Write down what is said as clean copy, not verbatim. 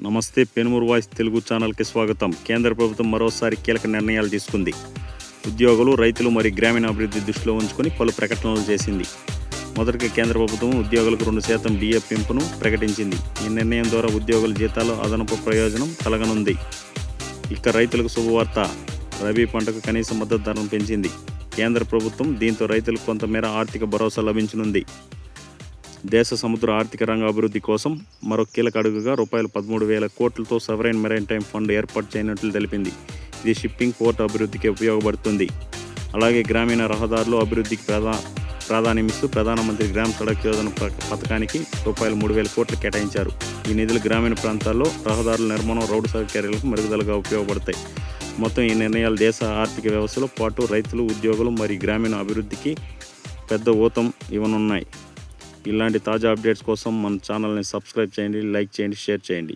నమస్తే, పెనుమూరు వాయిస్ తెలుగు ఛానల్కి స్వాగతం. కేంద్ర ప్రభుత్వం మరోసారి కీలక నిర్ణయాలు తీసుకుంది. ఉద్యోగులు, రైతులు మరియు గ్రామీణ అభివృద్ధి దృష్టిలో ఉంచుకొని పలు ప్రకటనలు చేసింది. మొదటిగా కేంద్ర ప్రభుత్వం ఉద్యోగులకు 2% డిఏ పెంపును ప్రకటించింది. ఈ నిర్ణయం ద్వారా ఉద్యోగుల జీతాలు అదనపు ప్రయోజనం కలగనుంది. ఇక రైతులకు శుభవార్త, రబీ పంటకు కనీస మద్దతు ధరను పెంచింది కేంద్ర ప్రభుత్వం. దీంతో రైతులకు కొంతమేర ఆర్థిక భరోసా లభించనుంది. దేశ సముద్ర ఆర్థిక రంగ అభివృద్ధి కోసం మరో కీలక అడుగుగా ₹13,000 కోట్లతో సవరైన్ మెరైన్టైమ్ ఫండ్ ఏర్పాటు చేయనున్నట్లు తెలిపింది. ఇది షిప్పింగ్, పోర్ట్ అభివృద్ధికి ఉపయోగపడుతుంది. అలాగే గ్రామీణ రహదారులు అభివృద్ధికి ప్రాధాన్యమిస్తూ ప్రధానమంత్రి గ్రామ సడక్ యోజన పథకానికి ₹3,000 కోట్లు కేటాయించారు. ఈ నిధులు గ్రామీణ ప్రాంతాల్లో రహదారుల నిర్మాణం, రోడ్డు సౌకర్యాలకు మెరుగుదలగా ఉపయోగపడతాయి. మొత్తం ఈ నిర్ణయాలు దేశ ఆర్థిక వ్యవస్థలో పాటు రైతులు, ఉద్యోగులు మరియు గ్రామీణ అభివృద్ధికి పెద్ద ఊతం ఇవ్వనున్నాయి. ఇలాంటి తాజా అప్డేట్స్ కోసం మన ఛానల్ని సబ్స్క్రైబ్ చేయండి, లైక్ చేయండి, షేర్ చేయండి.